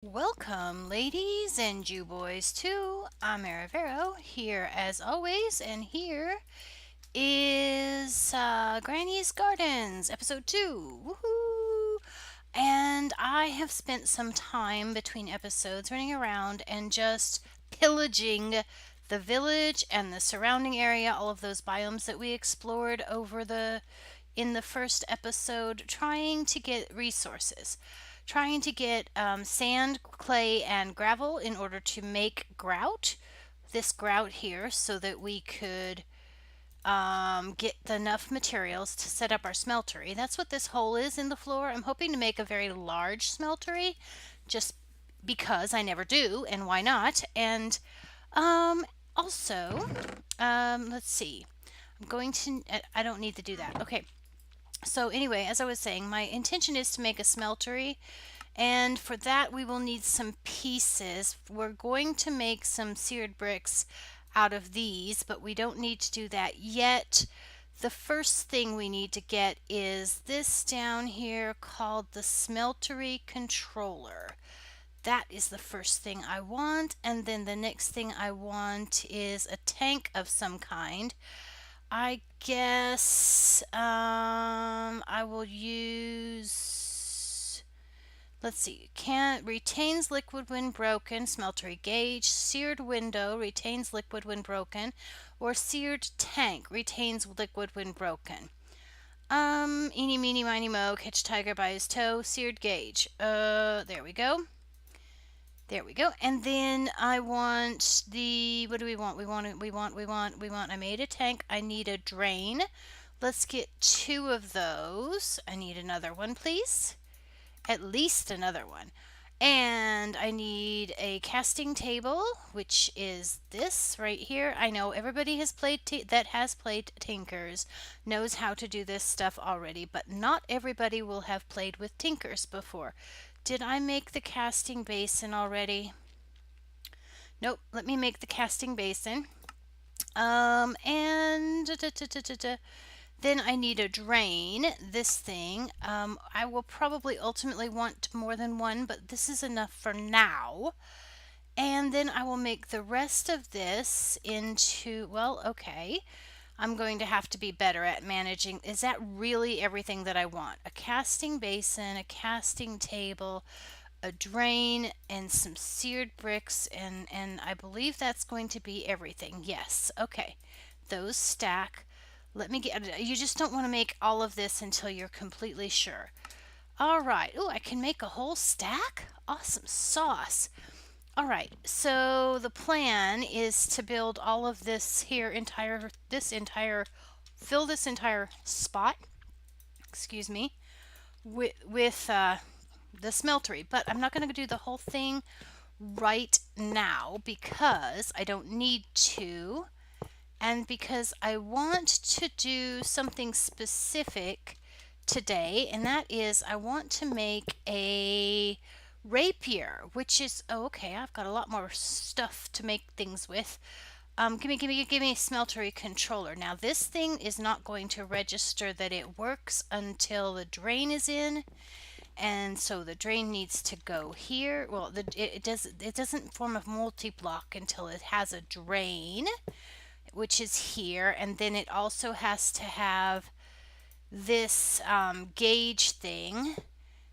Welcome, ladies and Jew boys, to I'm Aravero, here as always, and here is Granny's Gardens, episode 2. Woohoo! And I have spent some time between episodes running around and just pillaging the village and the surrounding area, all of those biomes that we explored in the first episode, trying to get resources, trying to get sand, clay, and gravel in order to make grout. This grout here, so that we could get enough materials to set up our smeltery. That's what this hole is in the floor. I'm hoping to make a very large smeltery, just because I never do, and why not? And um, also, let's see. I'm going to. I don't need to do that. Okay. So anyway, as I was saying, my intention is to make a smeltery, and for that we will need some pieces. We're going to make some seared bricks out of these, but we don't need to do that yet. The first thing we need to get is this down here called the smeltery controller. That is the first thing I want, and then the next thing I want is a tank of some kind. I guess I will use. Let's see. Can retains liquid when broken. Smeltery gauge. Seared window retains liquid when broken, or seared tank retains liquid when broken. Eeny, meeny, miny, mo. Catch tiger by his toe. Seared gauge. There we go. There we go. And then I want the, what do we want? I made a tank. I need a drain. Let's get two of those. I need another one, please. At least another one. And I need a casting table, which is this right here. I know everybody that has played Tinkers knows how to do this stuff already, but not everybody will have played with Tinkers before. Did I make the casting basin already? Nope. Let me make the casting basin. And then I need a drain. This thing. I will probably ultimately want more than one, but this is enough for now. And then I will make the rest of this into, well, okay. I'm going to have to be better at managing. Is that really everything that I want? A casting basin, a casting table, a drain, and some seared bricks, and I believe that's going to be everything. Yes. Okay. Those stack. Let me get. You just don't want to make all of this until you're completely sure. All right. Oh, I can make a whole stack? Awesome sauce. All right, so the plan is to build all of this here fill this entire spot, excuse me, with the smeltery. But I'm not going to do the whole thing right now because I don't need to, and because I want to do something specific today, and that is I want to make a rapier, which is, oh, okay, I've got a lot more stuff to make things with. Give me a smeltery controller. Now this thing is not going to register that it works until the drain is in, and so the drain needs to go here. Well, it doesn't form a multi-block until it has a drain, which is here, and then it also has to have this gauge thing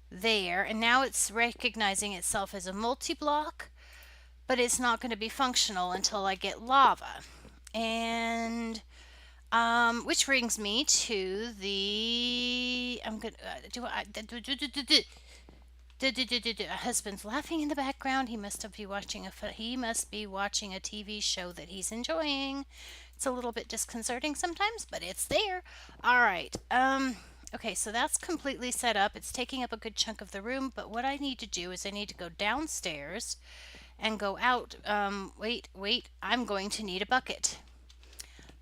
there, and now it's recognizing itself as a multi-block, but it's not going to be functional until I get lava. And which brings me to the I'm gonna husband's laughing in the background. He must be watching a TV show that he's enjoying. It's a little bit disconcerting sometimes, but it's there. All right. Okay, so that's completely set up. It's taking up a good chunk of the room, but what I need to do is I need to go downstairs and go out. Wait, I'm going to need a bucket.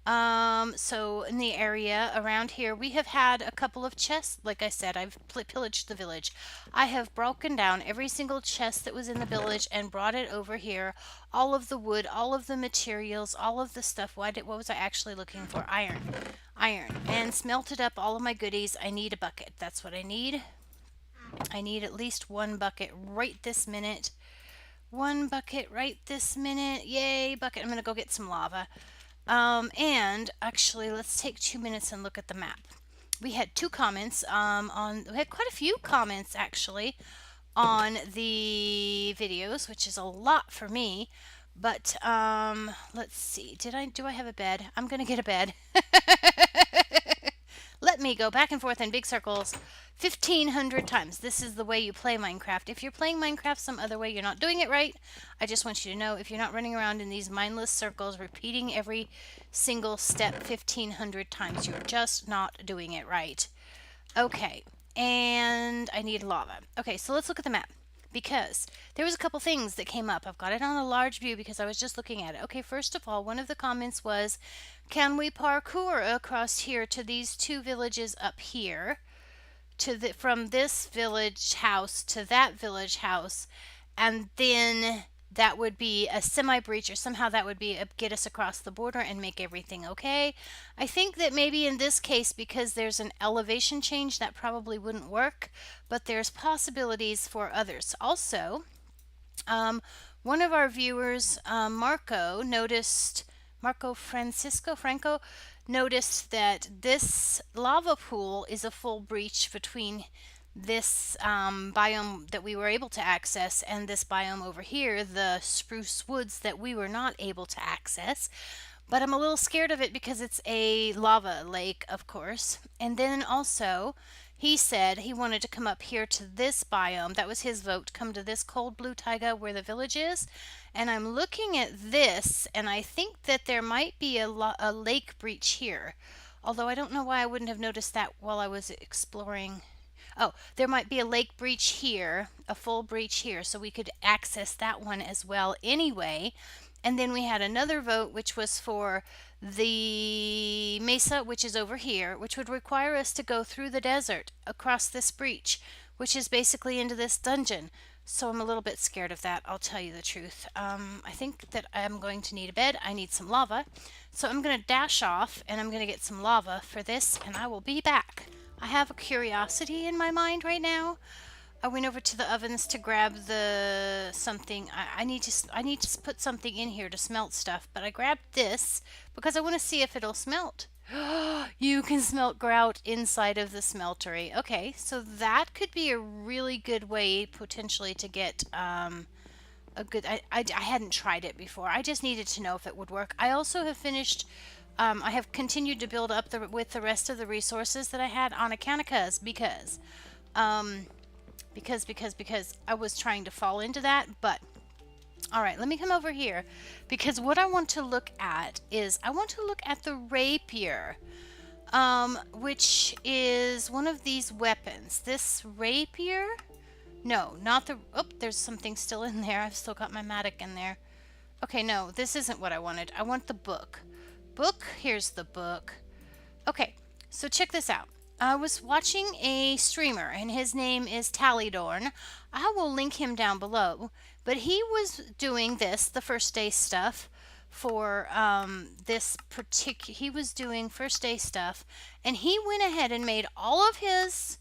So in the area around here, we have had a couple of chests. Like I said, I've pillaged the village. I have broken down every single chest that was in the village and brought it over here. All of the wood, all of the materials, all of the stuff. What was I actually looking for? Iron. And smelted up all of my goodies. I need a bucket. That's what I need. I need at least one bucket right this minute. One bucket right this minute. Yay, bucket. I'm going to go get some lava. And actually, let's take 2 minutes and look at the map. We had two comments we had quite a few comments actually on the videos, which is a lot for me. But let's see. Do I have a bed? I'm gonna get a bed. Let me go back and forth in big circles 1,500 times. This is the way you play Minecraft. If you're playing Minecraft some other way, you're not doing it right. I just want you to know, if you're not running around in these mindless circles repeating every single step 1,500 times, you're just not doing it right. Okay, and I need lava. Okay, so let's look at the map, because there was a couple things that came up. I've got it on a large view because I was just looking at it. Okay, first of all, one of the comments was, can we parkour across here to these two villages up here, from this village house to that village house, and then that would be a semi breach, or somehow that would be get us across the border and make everything okay. I think that maybe in this case, because there's an elevation change, that probably wouldn't work, but there's possibilities for others. Also, one of our viewers, Franco noticed that this lava pool is a full breach between this biome that we were able to access and this biome over here, the spruce woods that we were not able to access. But I'm a little scared of it because it's a lava lake, of course. And then also, he said he wanted to come up here to this biome. That was his vote, come to this cold blue taiga where the village is. And I'm looking at this, and I think that there might be a lake breach here. Although I don't know why I wouldn't have noticed that while I was exploring. Oh, there might be a lake breach here, a full breach here, so we could access that one as well anyway. And then we had another vote, which was for the mesa, which is over here, which would require us to go through the desert across this breach, which is basically into this dungeon. So I'm a little bit scared of that, I'll tell you the truth. I think that I'm going to need a bed. I need some lava. So I'm going to dash off, and I'm going to get some lava for this, and I will be back. I have a curiosity in my mind right now. I went over to the ovens to grab the something. I need to put something in here to smelt stuff, but I grabbed this because I want to see if it'll smelt. You can smelt grout inside of the smeltery. Okay, so that could be a really good way potentially to get a good. I hadn't tried it before. I just needed to know if it would work. I also have finished. I have continued to build up with the rest of the resources that I had on Acanicas because I was trying to fall into that. But all right, let me come over here, because what I want to look at is I want to look at the rapier, which is one of these weapons. This rapier, no, not the, oh, there's something still in there. I've still got my mattock in there. Okay, no, this isn't what I wanted. I want the book. Here's the book. Okay, so check this out. I was watching a streamer, and his name is Talidorn. I will link him down below. But he was doing the first day stuff for he was doing first day stuff, and he went ahead and made all of his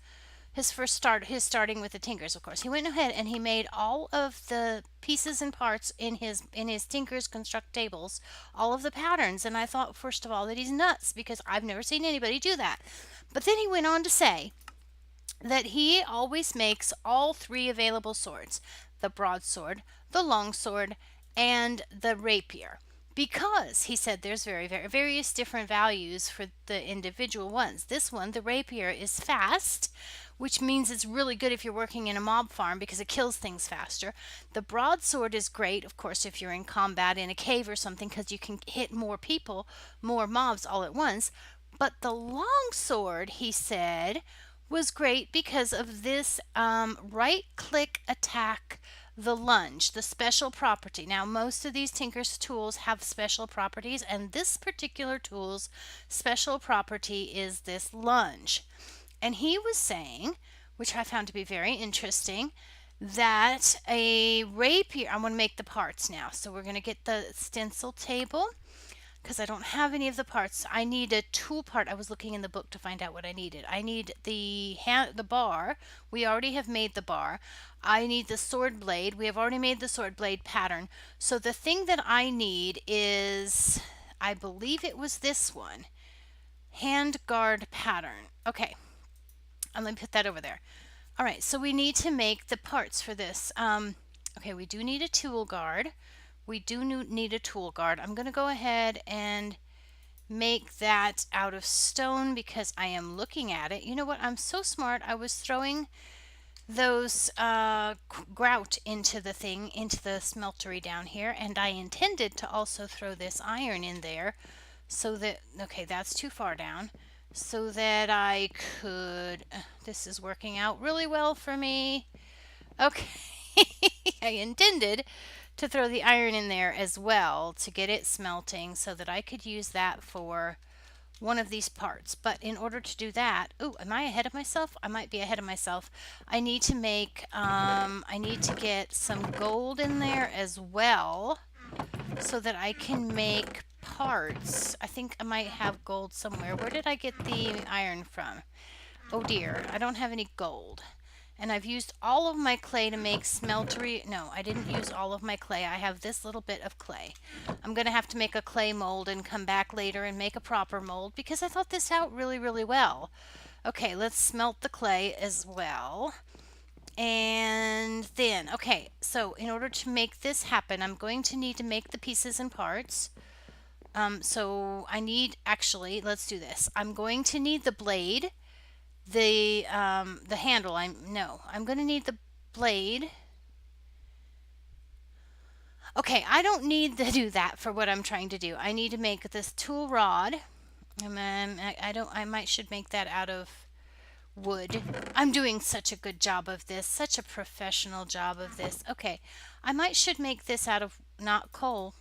starting with the tinkers, of course. He went ahead and he made all of the pieces and parts in his tinkers construct tables, all of the patterns, and I thought, first of all, that he's nuts, because I've never seen anybody do that. But then he went on to say that he always makes all three available swords: the broadsword, the longsword, and the rapier. Because he said there's various different values for the individual ones. This one, the rapier, is fast, which means it's really good if you're working in a mob farm because it kills things faster. The broadsword is great, of course, if you're in combat in a cave or something, because you can hit more people, more mobs all at once. But the longsword, he said, was great because of this right-click attack, the lunge, the special property. Now, most of these Tinker's tools have special properties, and this particular tool's special property is this lunge. And he was saying, which I found to be very interesting, that a rapier, I'm going to make the parts now. So we're going to get the stencil table. because I don't have any of the parts. I need a tool part. I was looking in the book to find out what I needed. I need the bar. We already have made the bar. I need the sword blade. We have already made the sword blade pattern. So the thing that I need is, I believe it was this one, hand guard pattern. Okay, let me put that over there. All right, so we need to make the parts for this. Okay, we do need a tool guard. We do need a tool guard. I'm going to go ahead and make that out of stone because I am looking at it. You know what? I'm so smart. I was throwing those grout into the thing, into the smeltery down here, and I intended to also throw this iron in there so that, okay, that's too far down, so that I could, this is working out really well for me. Okay, I intended to throw the iron in there as well to get it smelting so that I could use that for one of these parts. But in order to do that, oh, am I ahead of myself? I might be ahead of myself. I need to make, I need to get some gold in there as well so that I can make parts. I think I might have gold somewhere. Where did I get the iron from? Oh dear, I don't have any gold. And I've used all of my clay to make smeltery. No, I didn't use all of my clay. I have this little bit of clay. I'm going to have to make a clay mold and come back later and make a proper mold because I thought this out really, really well. Okay, let's smelt the clay as well. And then, okay, so in order to make this happen, I'm going to need to make the pieces and parts. So I need, actually, let's do this. I'm going to need the blade. The handle, I'm going to need the blade. Okay, I don't need to do that for what I'm trying to do. I need to make this tool rod. I might should make that out of wood. I'm doing such a good job of this, such a professional job of this. Okay, I might should make this out of not coal.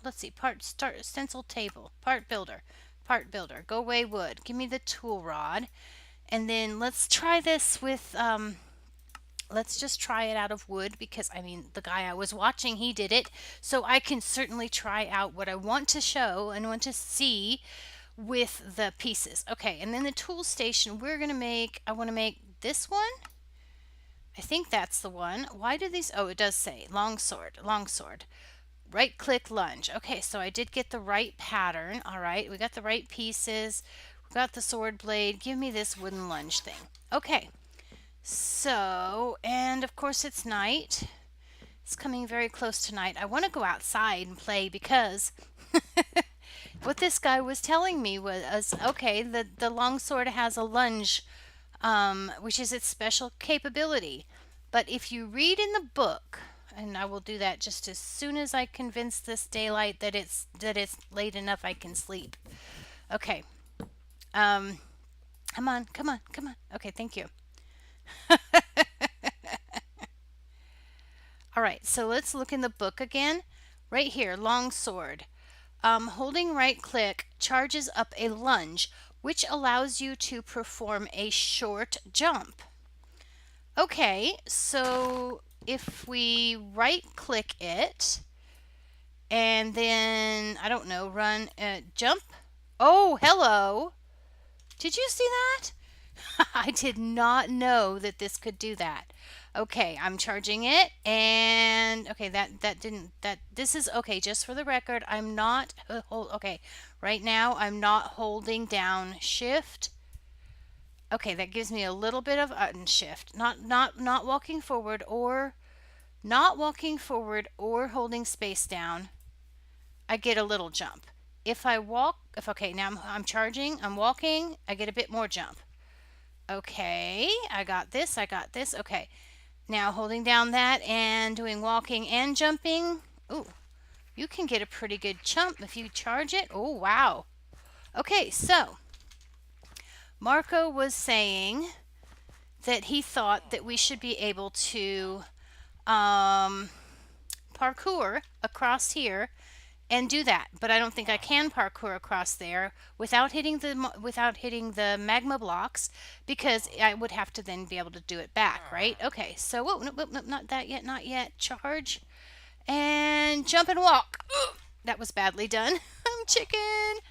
Let's see, start stencil table, part builder, go away wood. Give me the tool rod. And then let's try this with, let's just try it out of wood because, I mean, the guy I was watching, he did it. So I can certainly try out what I want to show and want to see with the pieces. Okay, and then the tool station, I want to make this one. I think that's the one. Why do these, oh, it does say long sword. Right click lunge. Okay, so I did get the right pattern. All right, we got the right pieces. Got the sword blade. Give me this wooden lunge thing. Okay. So, and of course it's night. It's coming very close to night. I want to go outside and play because what this guy was telling me was, okay, the longsword has a lunge, which is its special capability. But if you read in the book, and I will do that just as soon as I convince this daylight that it's late enough I can sleep. Okay. Come on. Okay, thank you. All right, so let's look in the book again. Right here, long sword. Holding right click charges up a lunge, which allows you to perform a short jump. Okay, so if we right click it and then, I don't know, run, jump. Oh, hello. Did you see that? I did not know that this could do that. Okay, I'm charging it, and okay, this is okay. Just for the record, I'm not okay. Right now, I'm not holding down shift. Okay, that gives me a little bit of shift. Not walking forward or holding space down. I get a little jump. If I walk, okay, now I'm charging, I'm walking, I get a bit more jump. Okay, I got this. Okay, now holding down that and doing walking and jumping. Ooh, you can get a pretty good jump if you charge it. Oh, wow. Okay, so Marco was saying that he thought that we should be able to parkour across here and do that, but I don't think I can parkour across there without hitting the magma blocks because I would have to then be able to do it back, right? Okay, so whoa, nope, not that yet, not yet. Charge and jump and walk. Ooh, that was badly done. I'm chicken.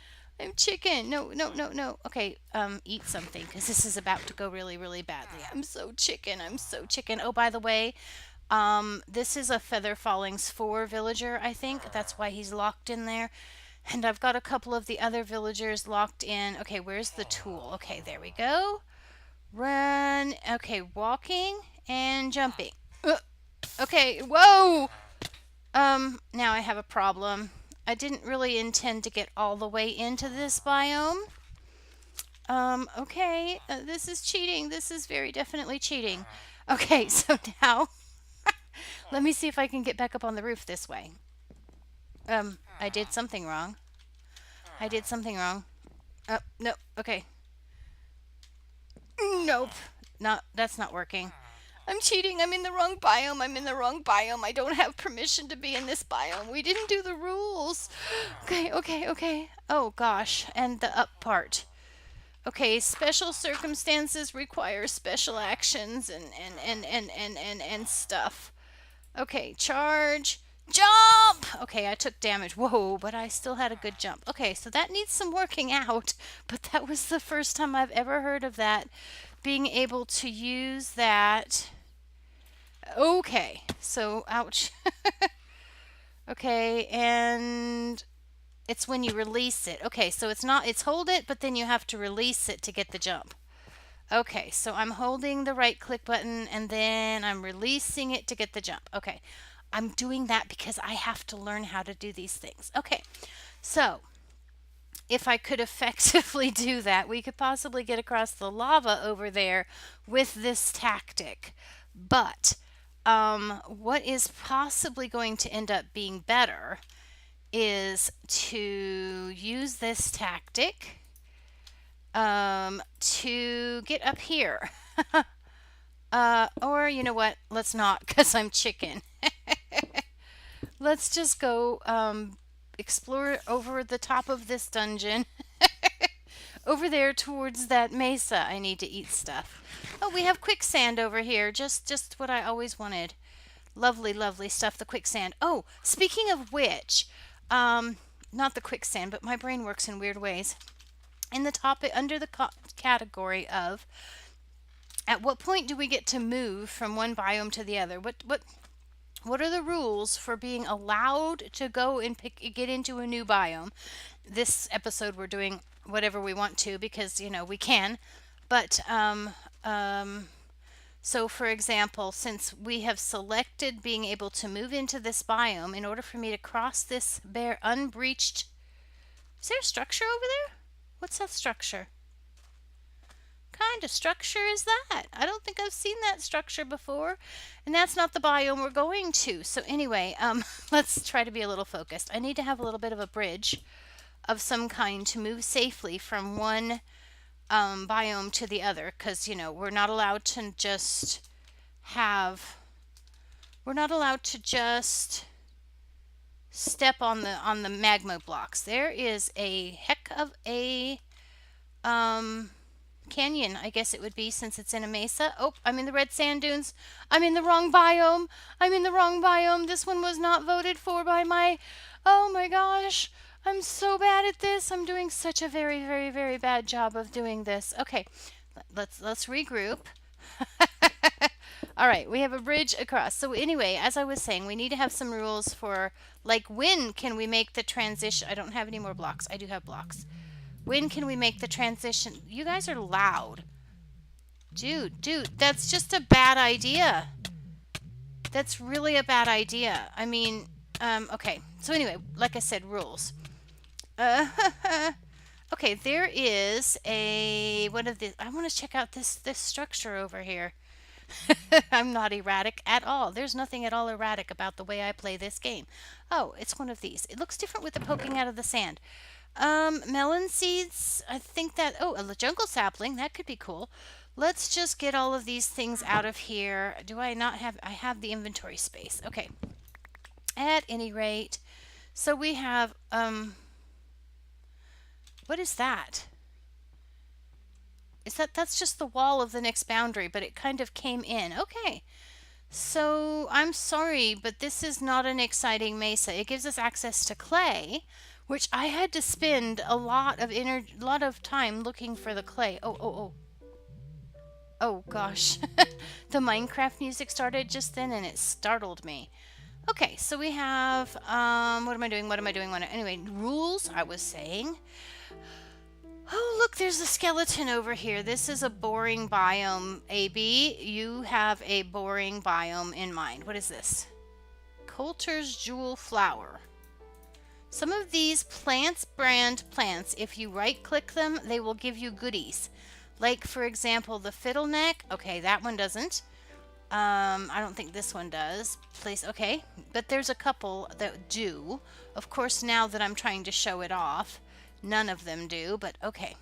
I'm chicken. No, no, no, no. Okay, eat something because this is about to go really, really badly. I'm so chicken. I'm so chicken. Oh, by the way, this is a Feather Fallings 4 villager, I think. That's why he's locked in there. And I've got a couple of the other villagers locked in. Okay, where's the tool? Okay, there we go. Run. Okay, walking and jumping. Okay, whoa! Now I have a problem. I didn't really intend to get all the way into this biome. Okay, this is cheating. This is very definitely cheating. Okay, so now let me see if I can get back up on the roof this way. I did something wrong. I did something wrong. No, okay. Nope. That's not working. I'm cheating. I'm in the wrong biome. I'm in the wrong biome. I don't have permission to be in this biome. We didn't do the rules. Okay, okay, okay. Oh gosh, and the up part. Okay, special circumstances require special actions and stuff. Okay, charge. Jump! Okay, I took damage. Whoa, but I still had a good jump. Okay, so that needs some working out, but that was the first time I've ever heard of that. Being able to use that. Okay, so ouch. Okay, and it's when you release it. Okay, so it's hold it, but then you have to release it to get the jump. Okay, so I'm holding the right click button and then I'm releasing it to get the jump. Okay, I'm doing that because I have to learn how to do these things. Okay, so if I could effectively do that, we could possibly get across the lava over there with this tactic. But what is possibly going to end up being better is to use this tactic to get up here. Or you know what? Let's not, because I'm chicken. Let's just go explore over the top of this dungeon. Over there towards that mesa. I need to eat stuff. Oh, we have quicksand over here. Just what I always wanted. Lovely, lovely stuff, the quicksand. Oh, speaking of which, not the quicksand, but my brain works in weird ways. In the topic, under the category of, at what point do we get to move from one biome to the other? What are the rules for being allowed to go and get into a new biome? This episode we're doing whatever we want to because, you know, we can. But, so for example, since we have selected being able to move into this biome, in order for me to cross this bare unbreached... Is there a structure over there? What's that structure? Kind of structure is that? I don't think I've seen that structure before. And that's not the biome we're going to. So anyway, let's try to be a little focused. I need to have a little bit of a bridge of some kind to move safely from one biome to the other. Because, you know, we're not allowed to just have... We're not allowed to just step on the magma blocks. There is a heck of a canyon, I guess it would be, since it's in a mesa. Oh, I'm in the red sand dunes. I'm in the wrong biome. I'm in the wrong biome. This one was not voted for by my... Oh my gosh. I'm so bad at this. I'm doing such a very, very, very bad job of doing this. Okay, let's regroup. All right, we have a bridge across. So anyway, as I was saying, we need to have some rules for, like, when can we make the transition? I don't have any more blocks. I do have blocks. When can we make the transition? You guys are loud. Dude, that's just a bad idea. That's really a bad idea. I mean, okay. So anyway, like I said, rules. Okay, there is a... What of this? I want to check out this structure over here. I'm not erratic at all. There's nothing at all erratic about the way I play this game. Oh, it's one of these. It looks different with the poking out of the sand. Melon seeds. I think that... Oh, a jungle sapling. That could be cool. Let's just get all of these things out of here. Do I not have... I have the inventory space. Okay. At any rate. So we have... What is that? That's just the wall of the next boundary, but it kind of came in. Okay. So I'm sorry, but this is not an exciting mesa. It gives us access to clay, which I had to spend a lot of lot of time looking for the clay. Oh gosh. The Minecraft music started just then and it startled me. Okay, so we have what am I doing? Anyway, rules, I was saying. Oh, look, there's a skeleton over here. This is a boring biome, AB. You have a boring biome in mind. What is this? Coulter's Jewel Flower. Some of these brand plants, if you right click them, they will give you goodies. Like, for example, the fiddleneck. Okay, that one doesn't. I don't think this one does. Okay, but there's a couple that do. Of course, now that I'm trying to show it off, none of them do, but okay.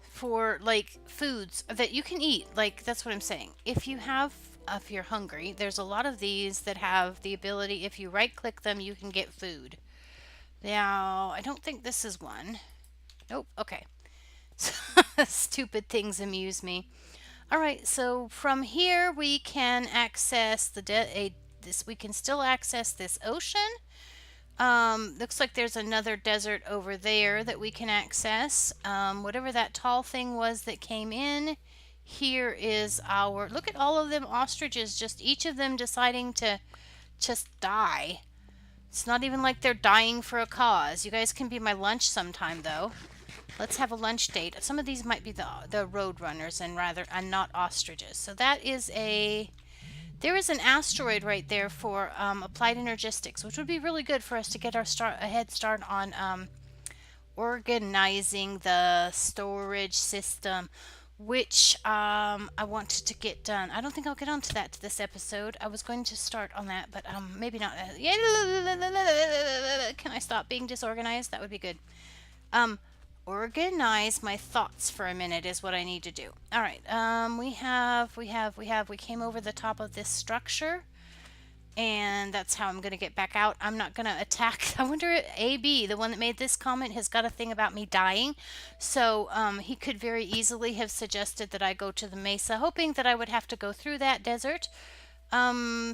For like foods that you can eat, like that's what I'm saying. If you're hungry, there's a lot of these that have the ability, if you right click them, you can get food. Now, I don't think this is one. Nope, okay. Stupid things amuse me. All right, so from here we can access we can still access this ocean. Looks like there's another desert over there that we can access. Whatever that tall thing was that came in, here is our, look at all of them ostriches, just each of them deciding to just die. It's not even like they're dying for a cause. You guys can be my lunch sometime though. Let's have a lunch date. Some of these might be the road runners and not ostriches. So that is there is an asteroid right there for applied energistics, which would be really good for us to get a head start on organizing the storage system, which I wanted to get done. I don't think I'll get onto that this episode. I was going to start on that, but maybe not. Can I stop being disorganized? That would be good. Organize my thoughts for a minute is what I need to do. All right. We came over the top of this structure, and that's how I'm going to get back out. I'm not going to attack. I wonder if AB, the one that made this comment, has got a thing about me dying. So he could very easily have suggested that I go to the mesa, hoping that I would have to go through that desert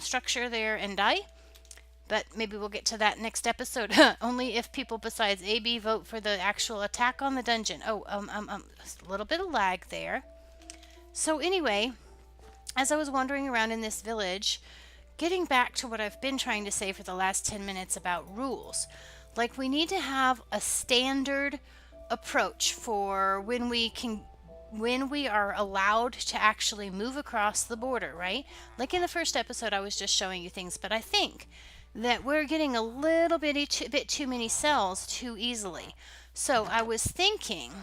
structure there and die. But maybe we'll get to that next episode. Only if people besides AB vote for the actual attack on the dungeon. Oh, a little bit of lag there. So anyway, as I was wandering around in this village, getting back to what I've been trying to say for the last 10 minutes about rules. Like, we need to have a standard approach for when we are allowed to actually move across the border, right? Like in the first episode, I was just showing you things, but I think that we're getting a little bit too many cells too easily. So I was thinking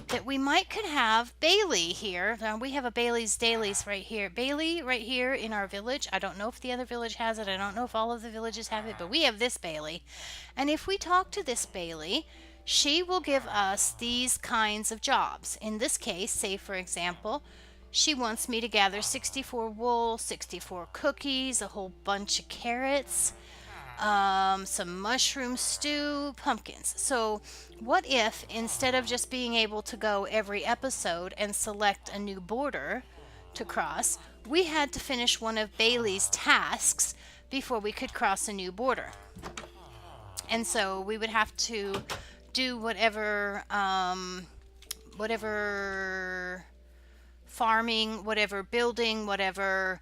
that we could have Bailey here. Now we have a Bailey's Dailies right here. Bailey right here in our village. I don't know if the other village has it. I don't know if all of the villages have it, but we have this Bailey. And if we talk to this Bailey, she will give us these kinds of jobs. In this case, say for example, she wants me to gather 64 wool, 64 cookies, a whole bunch of carrots, some mushroom stew, pumpkins. So what if instead of just being able to go every episode and select a new border to cross, we had to finish one of Bailey's tasks before we could cross a new border? And so we would have to do whatever farming, whatever building, whatever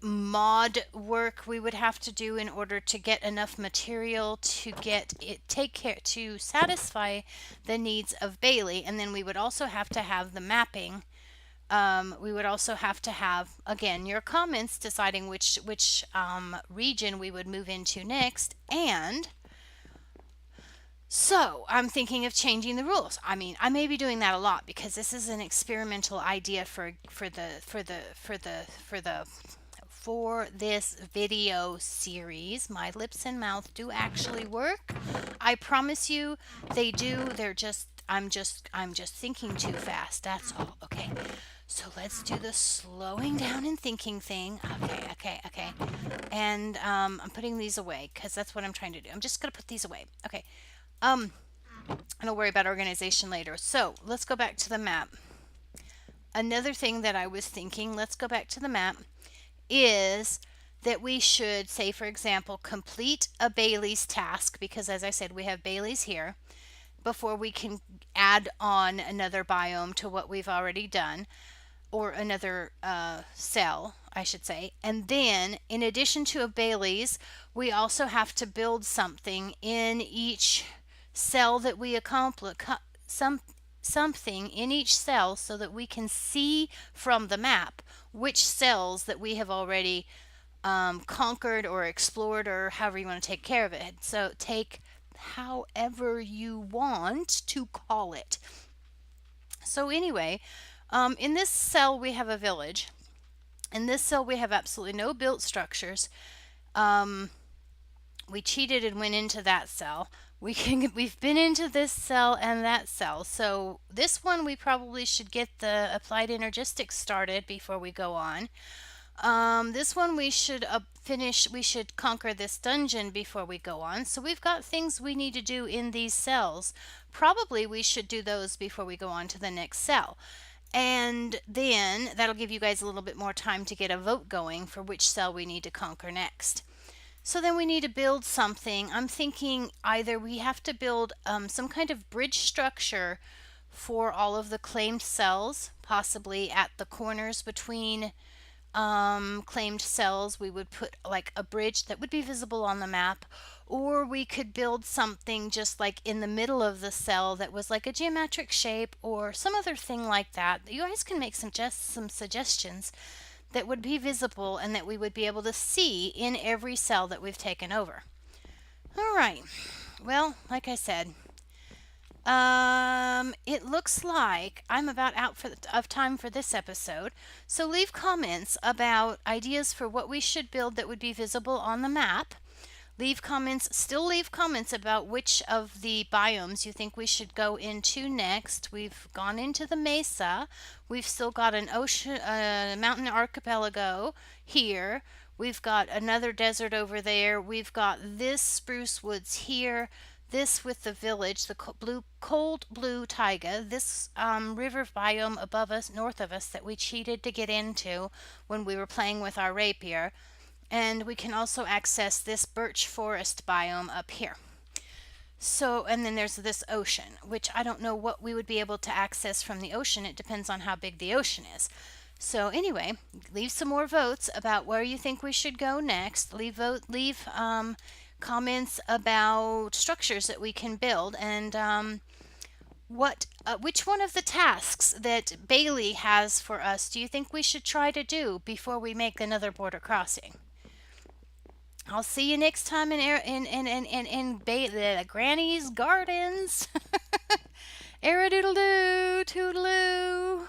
mod work we would have to do in order to get enough material to to satisfy the needs of Bailey. And then we would also have to have the mapping. We would also have to have, again, your comments deciding which region we would move into next. And so I'm thinking of changing the rules. I mean, I may be doing that a lot because this is an experimental idea for this video series. My lips and mouth do actually work. I promise you they do. I'm just thinking too fast. That's all. Okay. So let's do the slowing down and thinking thing. Okay. And I'm putting these away because that's what I'm trying to do. I'm just going to put these away. Okay. And I'll worry about organization later. So let's go back to the map. Another thing that I was thinking, let's go back to the map, is that we should, say for example, complete a Bailey's task, because as I said, we have Bailey's here, before we can add on another biome to what we've already done, or another cell, I should say. And then, in addition to a Bailey's, we also have to build something in each cell that we accomplish, something in each cell, so that we can see from the map which cells that we have already conquered or explored, or however you want to take care of it. So take however you want to call it. So anyway, in this cell we have a village. In this cell we have absolutely no built structures. We cheated and went into that cell. We've been into this cell and that cell. So this one we probably should get the applied energistics started before we go on. This one we should finish. We should conquer this dungeon before we go on. So we've got things we need to do in these cells. Probably we should do those before we go on to the next cell. And then that'll give you guys a little bit more time to get a vote going for which cell we need to conquer next. So then we need to build something. I'm thinking either we have to build some kind of bridge structure for all of the claimed cells, possibly at the corners between claimed cells. We would put like a bridge that would be visible on the map, or we could build something just like in the middle of the cell that was like a geometric shape or some other thing like that. You guys can make some suggestions that would be visible and that we would be able to see in every cell that we've taken over. All right. Well, like I said, it looks like I'm about out of time for this episode. So leave comments about ideas for what we should build that would be visible on the map. Still leave comments about which of the biomes you think we should go into next. We've gone into the mesa. We've still got an ocean, mountain archipelago here. We've got another desert over there. We've got this spruce woods here. This with the village, the cold blue taiga, this river biome above us, north of us, that we cheated to get into when we were playing with our rapier. And we can also access this birch forest biome up here. So, and then there's this ocean, which I don't know what we would be able to access from the ocean. It depends on how big the ocean is. So anyway, leave some more votes about where you think we should go next. Leave comments about structures that we can build, and which one of the tasks that Bailey has for us do you think we should try to do before we make another border crossing? I'll see you next time in Granny's Gardens. Aradoodle-doo, toodaloo.